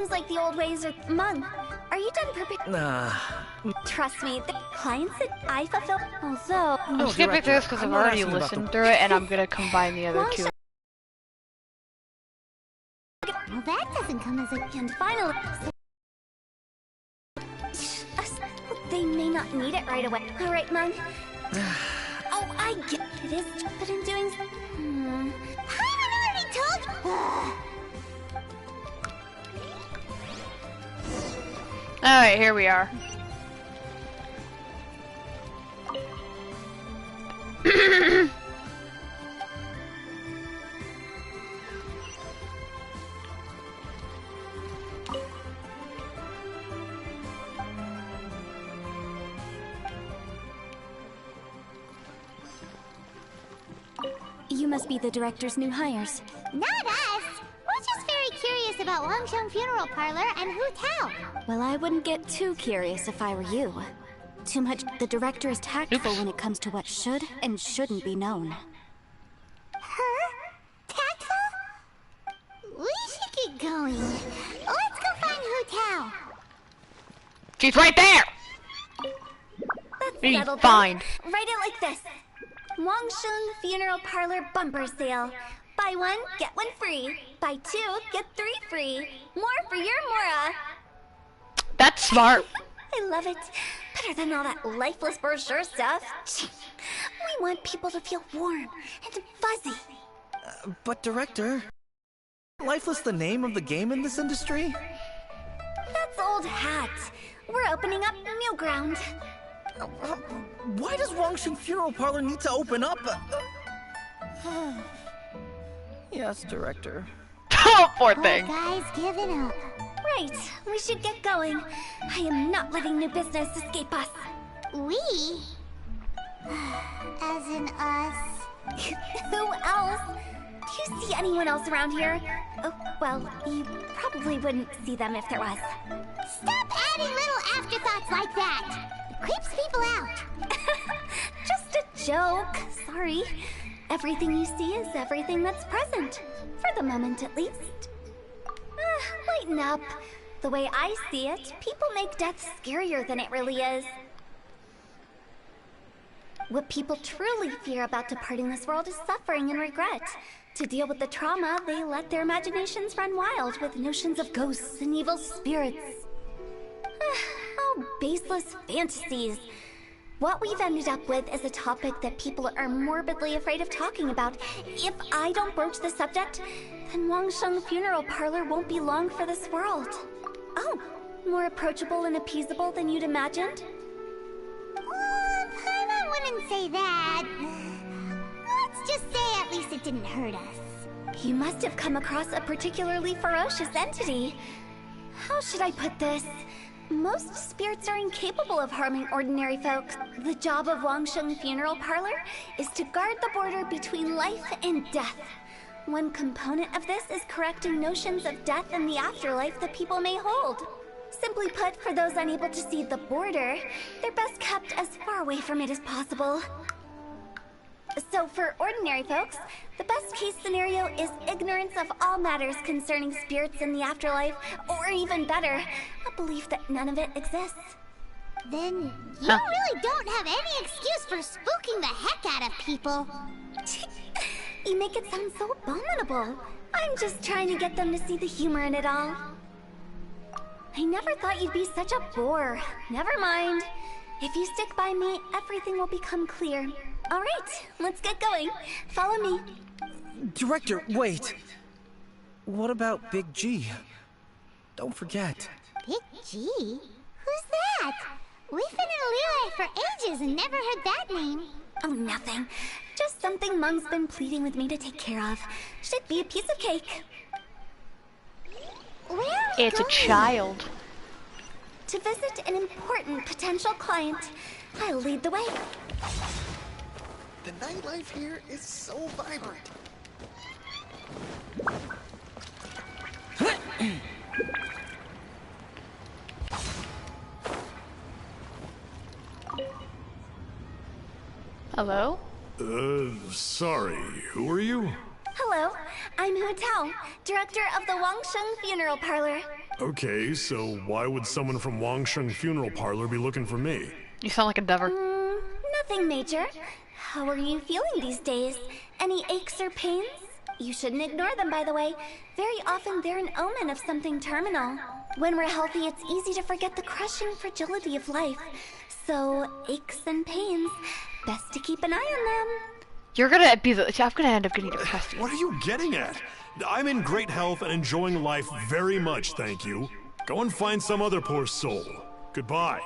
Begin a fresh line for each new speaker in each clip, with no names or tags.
Seems like the old ways are... Mung, are you done preparing? Trust me, the clients that I fulfill... Although...
I'm skipping through this because I've already listened through it, and I'm gonna combine the other two.
Well, that doesn't come as a... And finally... They may not need it right away. Alright, Mung. Oh, I get it is, but in doing so... Paimon already told...
Alright, here we are.
You must be the director's new hires.
Not us! We're just very curious about Wangsheng Funeral Parlor and Hu Tao.
Well, I wouldn't get too curious if I were you. Too much. The director is tactful when it comes to what should and shouldn't be known.
Her? Tactful? We should get going. Let's go find Hu Tao.
She's right there!
That's settled.
Fine.
Write it like this. Wangsheng Funeral Parlor bumper sale. Buy one, get one free. Buy two, get three free. More for your Mora.
That's smart.
I love it. Better than all that lifeless brochure stuff. We want people to feel warm and fuzzy.
But director, lifeless the name of the game in this industry?
That's old hat. We're opening up new ground.
Why does Wangsheng Funeral Parlor need to open up? Yes, director.
Oh, poor thing.
Guys, giving up.
Right, we should get going. I am not letting new business escape us.
We? As in us?
Who else? Do you see anyone else around here? Oh, well, you probably wouldn't see them if there was.
Stop adding little afterthoughts like that! It creeps people out.
Just a joke. Sorry. Everything you see is everything that's present. For the moment, at least. Lighten up. The way I see it, people make death scarier than it really is. What people truly fear about departing this world is suffering and regret. To deal with the trauma, they let their imaginations run wild with notions of ghosts and evil spirits. Oh, baseless fantasies. What we've ended up with is a topic that people are morbidly afraid of talking about. If I don't broach the subject, then Wangsheng Funeral Parlor won't be long for this world. Oh, more approachable and appeasable than you'd imagined?
Paimon wouldn't say that. Let's just say at least it didn't hurt us.
You must have come across a particularly ferocious entity. How should I put this? Most spirits are incapable of harming ordinary folk. The job of Wangsheng Funeral Parlor is to guard the border between life and death. One component of this is correcting notions of death and the afterlife that people may hold. Simply put, for those unable to see the border, they're best kept as far away from it as possible. So for ordinary folks, the best case scenario is ignorance of all matters concerning spirits in the afterlife, or even better, a belief that none of it exists.
Then you really don't have any excuse for spooking the heck out of people.
You make it sound so abominable. I'm just trying to get them to see the humor in it all. I never thought you'd be such a bore. Never mind. If you stick by me, everything will become clear. All right, let's get going. Follow me.
Director, wait. What about Big G? Don't forget.
Big G? Who's that? We've been in Liyue for ages and never heard that name.
Oh, nothing. Just something Mung's been pleading with me to take care of. Should be a piece of cake.
Where are we
It's
going?
a child.
To visit an important potential client. I'll lead the way.
The nightlife here is so vibrant.
Hello?
Sorry, who are you?
Hello, I'm Hu Tao, director of the Wangsheng Funeral Parlor.
Okay, so why would someone from Wangsheng Funeral Parlor be looking for me?
You sound like a Dever.
Nothing major. How are you feeling these days? Any aches or pains? You shouldn't ignore them, by the way. Very often they're an omen of something terminal. When we're healthy, it's easy to forget the crushing fragility of life. So, aches and pains, best to keep an eye on them.
You're gonna be the. I'm gonna end up getting depressed.
What are you getting at? I'm in great health and enjoying life very much, thank you. Go and find some other poor soul. Goodbye.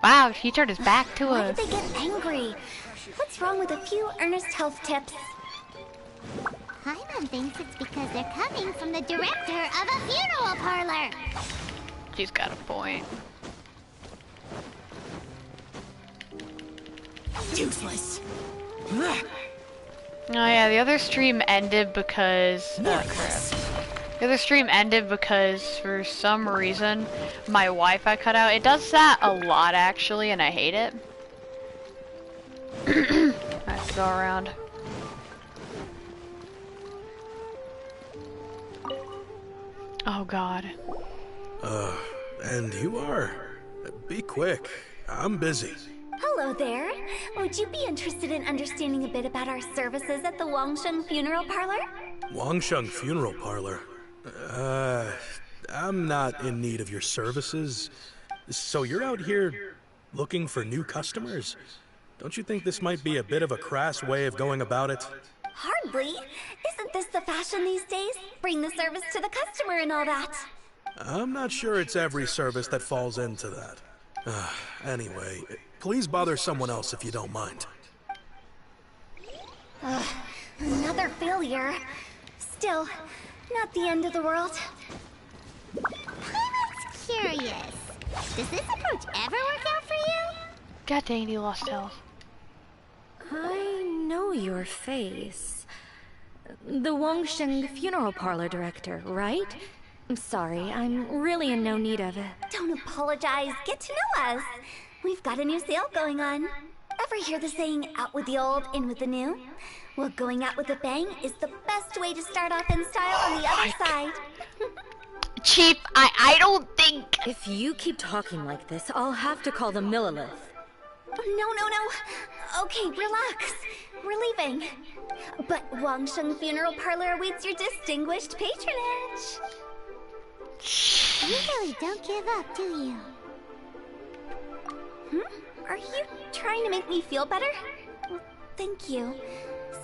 Wow, he turned his back to
Why
us.
did they get angry? What's wrong with a few earnest health tips?
Paimon thinks it's because they're coming from the director of a funeral parlor.
She's got a point.
Useless.
Oh yeah, the other stream ended because crap. The other stream ended because for some reason my Wi-Fi cut out. It does that a lot actually, and I hate it. I have to go around. Oh god.
And you are? Be quick. I'm busy.
Hello there. Would you be interested in understanding a bit about our services at the Wangsheng Funeral Parlor?
Wangsheng Funeral Parlor? I'm not in need of your services. So you're out here looking for new customers? Don't you think this might be a bit of a crass way of going about it?
Hardly. Isn't this the fashion these days? Bring the service to the customer and all that.
I'm not sure it's every service that falls into that. Anyway, please bother someone else if you don't mind.
Another failure. Still, not the end of the world.
Paimon's curious. Does this approach ever work out for you?
God dang, he lost health.
I know your face. The Wangsheng Funeral Parlor director, right? I'm sorry, I'm really in no need of it.
Don't apologize. Get to know us. We've got a new sale going on. Ever hear the saying, out with the old, in with the new? Well, going out with a bang is the best way to start off in style on the other side.
Chief, I don't think...
If you keep talking like this, I'll have to call the Millilith.
No. Okay, relax. We're leaving. But Wangsheng Funeral Parlor awaits your distinguished patronage.
You really don't give up, do you?
Are you trying to make me feel better? Well, thank you.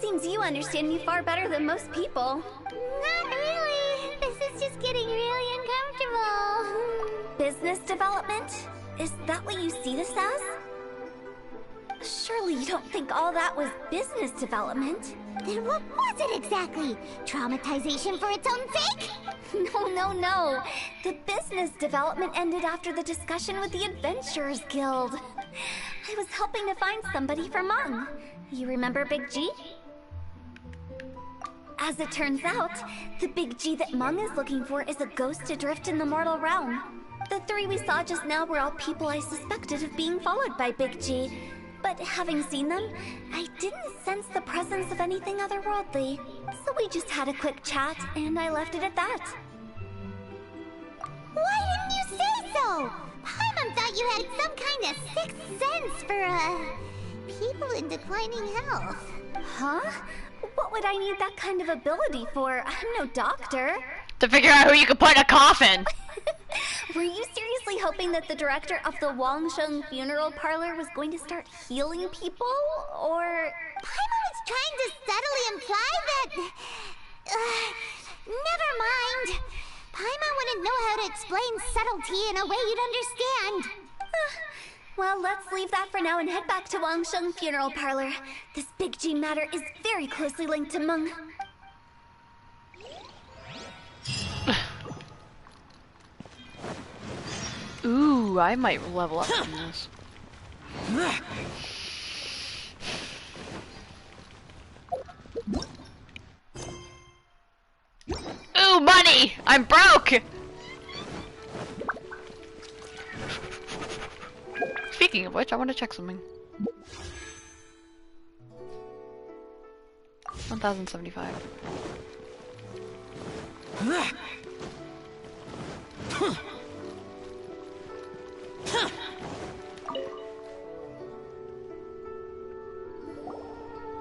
Seems you understand me far better than most people.
Not really. This is just getting really uncomfortable.
Business development? Is that what you see this as? Surely you don't think all that was business development?
Then what was it exactly? Traumatization for its own sake?
No. The business development ended after the discussion with the Adventurers Guild. I was helping to find somebody for Mung. You remember Big G? As it turns out, the Big G that Mung is looking for is a ghost adrift in the mortal realm. The three we saw just now were all people I suspected of being followed by Big G. But having seen them, I didn't sense the presence of anything otherworldly. So we just had a quick chat, and I left it at that.
Why didn't you say so? Paimon thought you had some kind of sixth sense for, people in declining health.
Huh? What would I need that kind of ability for? I'm no doctor.
To figure out who you could put in a coffin.
Were you seriously hoping that the director of the Wangsheng Funeral Parlor was going to start healing people, or...?
Paimon was trying to subtly imply that... never mind. Paimon wouldn't know how to explain subtlety in a way you'd understand.
Well, let's leave that for now and head back to Wangsheng Funeral Parlor. This Big G matter is very closely linked to Mung.
Ooh, I might level up from this. Ooh, money! I'm broke! Speaking of which, I want to check something. 1075.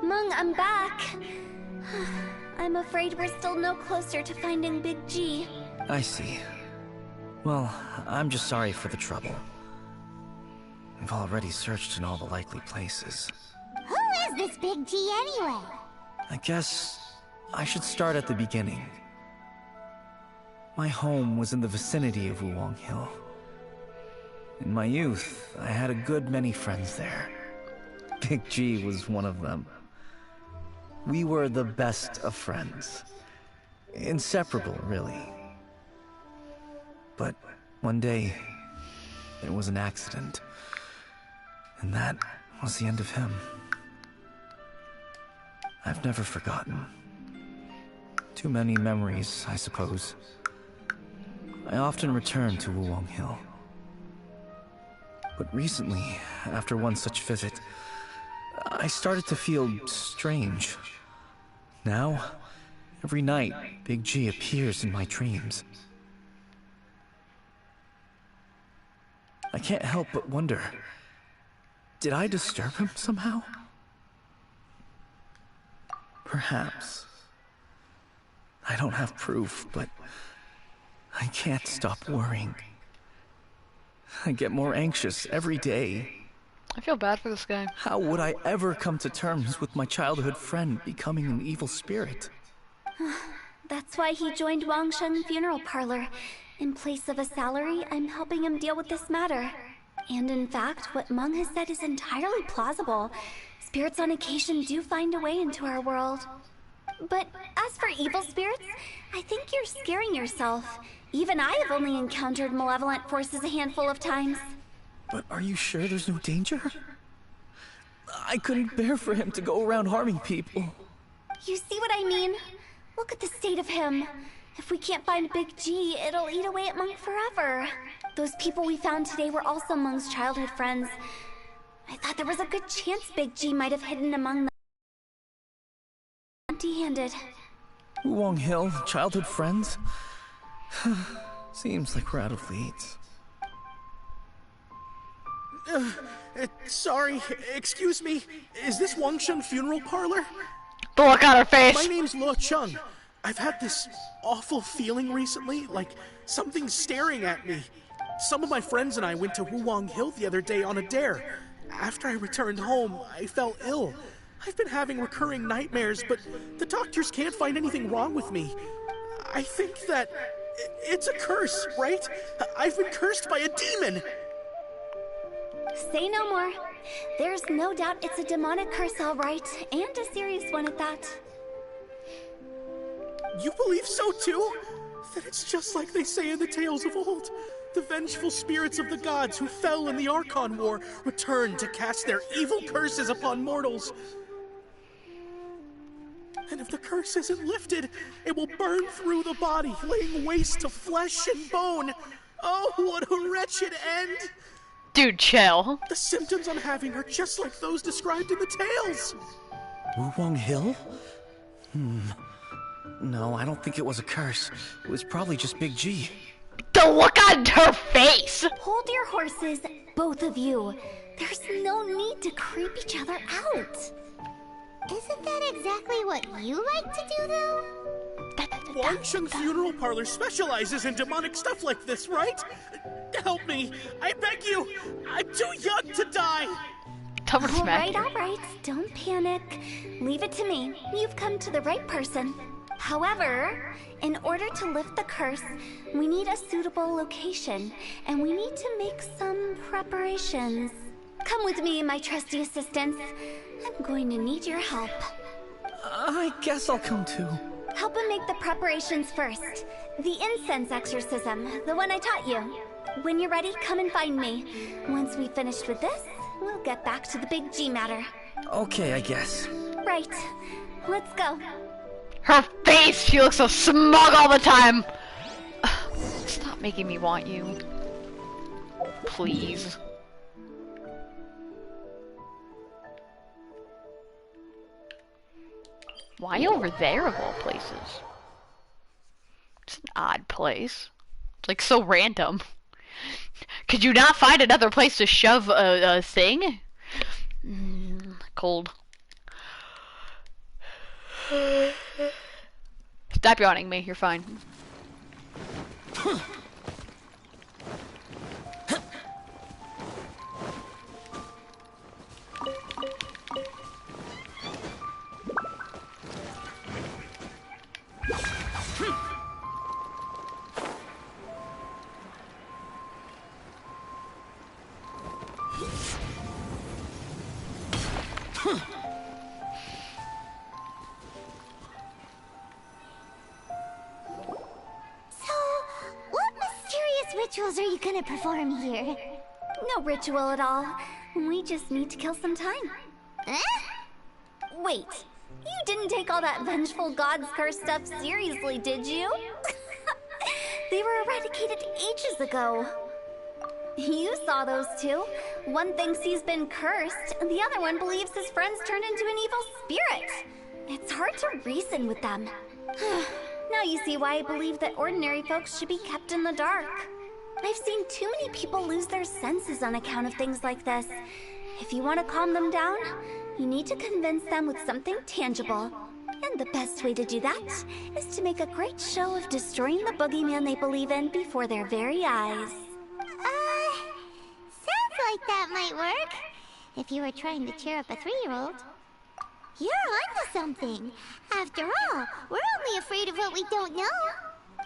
Mung, I'm back. I'm afraid we're still no closer to finding Big G.
I see. Well, I'm just sorry for the trouble. We've already searched in all the likely places.
Who is this Big G anyway?
I guess I should start at the beginning. My home was in the vicinity of Wuwang Hill. In my youth, I had a good many friends there. Big G was one of them. We were the best of friends. Inseparable, really. But one day, there was an accident. And that was the end of him. I've never forgotten. Too many memories, I suppose. I often return to Wuwang Hill. But recently, after one such visit, I started to feel strange. Now, every night, Big G appears in my dreams. I can't help but wonder, did I disturb him somehow? Perhaps. I don't have proof, but I can't stop worrying. I get more anxious every day.
I feel bad for this guy.
How would I ever come to terms with my childhood friend becoming an evil spirit?
That's why he joined Wangsheng Funeral Parlor. In place of a salary, I'm helping him deal with this matter. And in fact, what Mung has said is entirely plausible. Spirits on occasion do find a way into our world. But as for evil spirits, I think you're scaring yourself. Even I have only encountered malevolent forces a handful of times.
But are you sure there's no danger? I couldn't bear for him to go around harming people.
You see what I mean? Look at the state of him. If we can't find Big G, it'll eat away at Mung forever. Those people we found today were also Mung's childhood friends. I thought there was a good chance Big G might have hidden among them. Empty-handed.
Wuwang Hill, childhood friends? Seems like we're out of leads.
Sorry, excuse me. Is this Wangsheng Funeral Parlor?
The look on her face.
My name's Luo Chung. I've had this awful feeling recently, like something's staring at me. Some of my friends and I went to Wuwang Hill the other day on a dare. After I returned home, I fell ill. I've been having recurring nightmares, but the doctors can't find anything wrong with me. I think that it's a curse, right? I've been cursed by a demon.
Say no more. There's no doubt it's a demonic curse, all right, and a serious one at that.
You believe so too? Then it's just like they say in the tales of old. The vengeful spirits of the gods who fell in the Archon War return to cast their evil curses upon mortals. And if the curse isn't lifted, it will burn through the body, laying waste to flesh and bone. Oh, what a wretched end!
Dude, chill.
The symptoms I'm having are just like those described in the tales.
Wuwang Hill? No, I don't think it was a curse. It was probably just Big G.
The look on her face!
Hold your horses, both of you. There's no need to creep each other out.
Isn't that exactly what you like to do, though?
Wangsheng Funeral Parlor specializes in demonic stuff like this, right? Help me, I beg you. I'm too young to die.
Someone smack
All right. Don't panic. Leave it to me. You've come to the right person. However, in order to lift the curse, we need a suitable location, and we need to make some preparations. Come with me, my trusty assistants. I'm going to need your help.
I guess I'll come too.
Help him make the preparations first. The incense exorcism, the one I taught you. When you're ready, come and find me. Once we've finished with this, we'll get back to the Big G matter.
Okay, I guess.
Right. Let's go.
her face! She looks so smug all the time! Stop making me want you. Please. Why over there of all places? It's an odd place. It's like so random. Could you not find another place to shove a thing? Cold. Stop yawning me, you're fine.
Rituals are you gonna perform here?
No ritual at all. We just need to kill some time. Wait, you didn't take all that vengeful God's curse stuff seriously, did you? They were eradicated ages ago. You saw those two. One thinks he's been cursed, and the other one believes his friends turned into an evil spirit. It's hard to reason with them. Now you see why I believe that ordinary folks should be kept in the dark. I've seen too many people lose their senses on account of things like this. If you want to calm them down, you need to convince them with something tangible. And the best way to do that is to make a great show of destroying the boogeyman they believe in before their very eyes.
Sounds like that might work. If you were trying to cheer up a 3-year-old. You're onto something. After all, we're only afraid of what we don't know.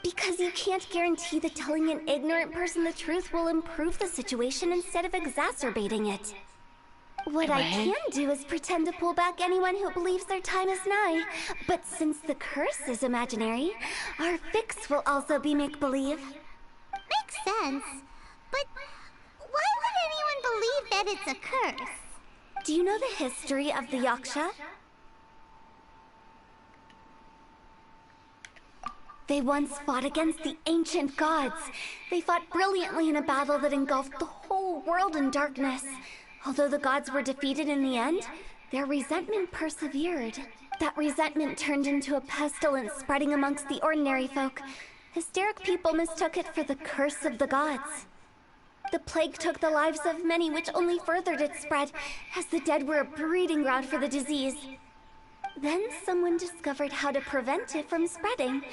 Because you can't guarantee that telling an ignorant person the truth will improve the situation instead of exacerbating it. What I can do is pretend to pull back anyone who believes their time is nigh. But since the curse is imaginary, our fix will also be make-believe.
Makes sense. But why would anyone believe that it's a curse?
Do you know the history of the Yaksha? They once fought against the ancient gods. They fought brilliantly in a battle that engulfed the whole world in darkness. Although the gods were defeated in the end, their resentment persevered. That resentment turned into a pestilence spreading amongst the ordinary folk. Hysteric people mistook it for the curse of the gods. The plague took the lives of many, which only furthered its spread, as the dead were a breeding ground for the disease. Then someone discovered how to prevent it from spreading,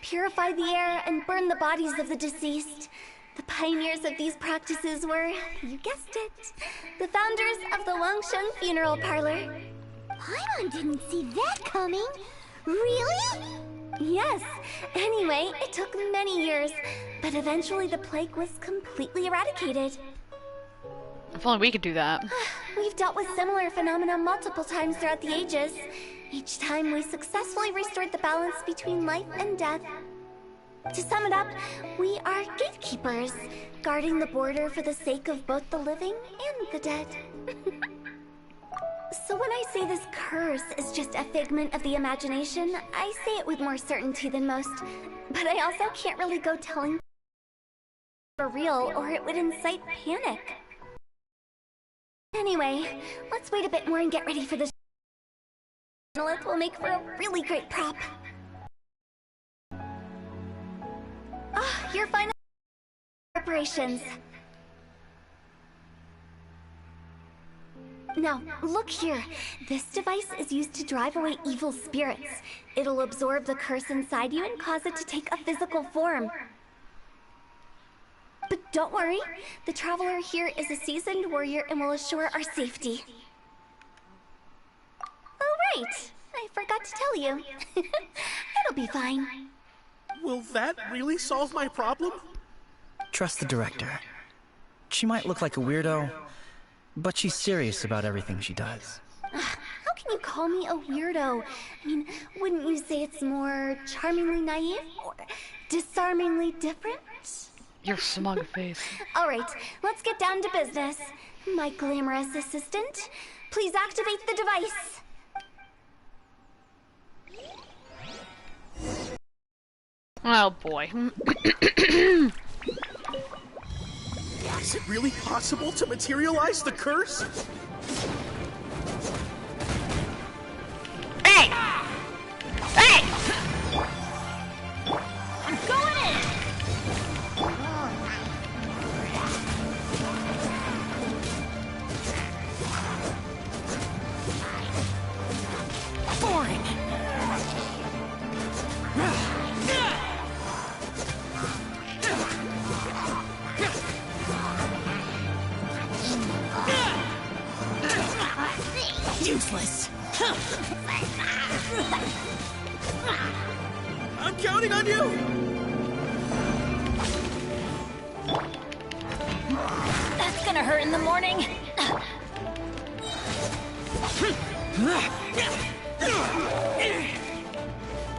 purify the air, and burn the bodies of the deceased. The pioneers of these practices were, you guessed it, the founders of the Wangsheng Funeral Parlor.
Paimon didn't see that coming. Really?
Yes. Anyway, it took many years, but eventually the plague was completely eradicated.
If only we could do that.
We've dealt with similar phenomena multiple times throughout the ages. Each time we successfully restored the balance between life and death. To sum it up, we are gatekeepers, guarding the border for the sake of both the living and the dead. So when I say this curse is just a figment of the imagination, I say it with more certainty than most. But I also can't really go telling for real, or it would incite panic. Anyway, let's wait a bit more and get ready for this. It will make for a really great prop. Your final preparations. Now, look here. This device is used to drive away evil spirits. It'll absorb the curse inside you and cause it to take a physical form. But don't worry, the traveler here is a seasoned warrior and will assure our safety. Oh, right. I forgot to tell you. It'll be fine.
Will that really solve my problem?
Trust the director. She might look like a weirdo, but she's serious about everything she does.
How can you call me a weirdo? I mean, wouldn't you say it's more charmingly naive or disarmingly different?
Your smug face.
All right, let's get down to business. My glamorous assistant, please activate the device.
Oh boy.
Is it really possible to materialize the curse?
Hey! Hey!
I'm going
Useless.
I'm counting on you!
That's gonna hurt in the morning.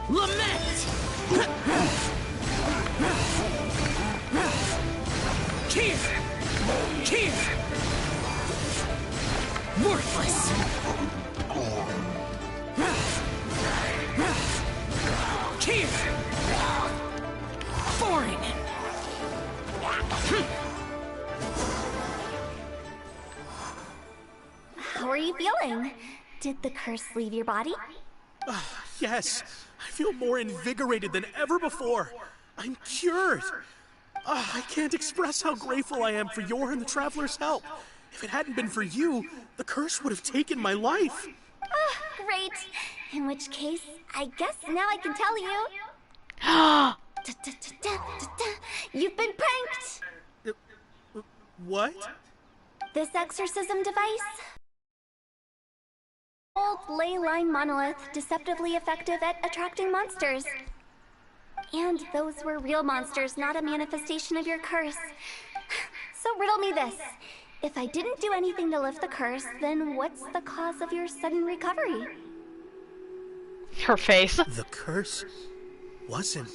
Lament! Here! Worthless! Here! Foreign!
How are you feeling? Did the curse leave your body?
Yes, I feel more invigorated than ever before. I'm cured. I can't express how grateful I am for your and the Traveler's help. If it hadn't been for you, the curse would have taken my life.
Great. In which case, I guess now I can tell you. You've been pranked!
What?
This exorcism device? Old ley line monolith, deceptively effective at attracting monsters. And those were real monsters, not a manifestation of your curse. So riddle me this. If I didn't do anything to lift the curse, then what's the cause of your sudden recovery?
Her face.
The curse wasn't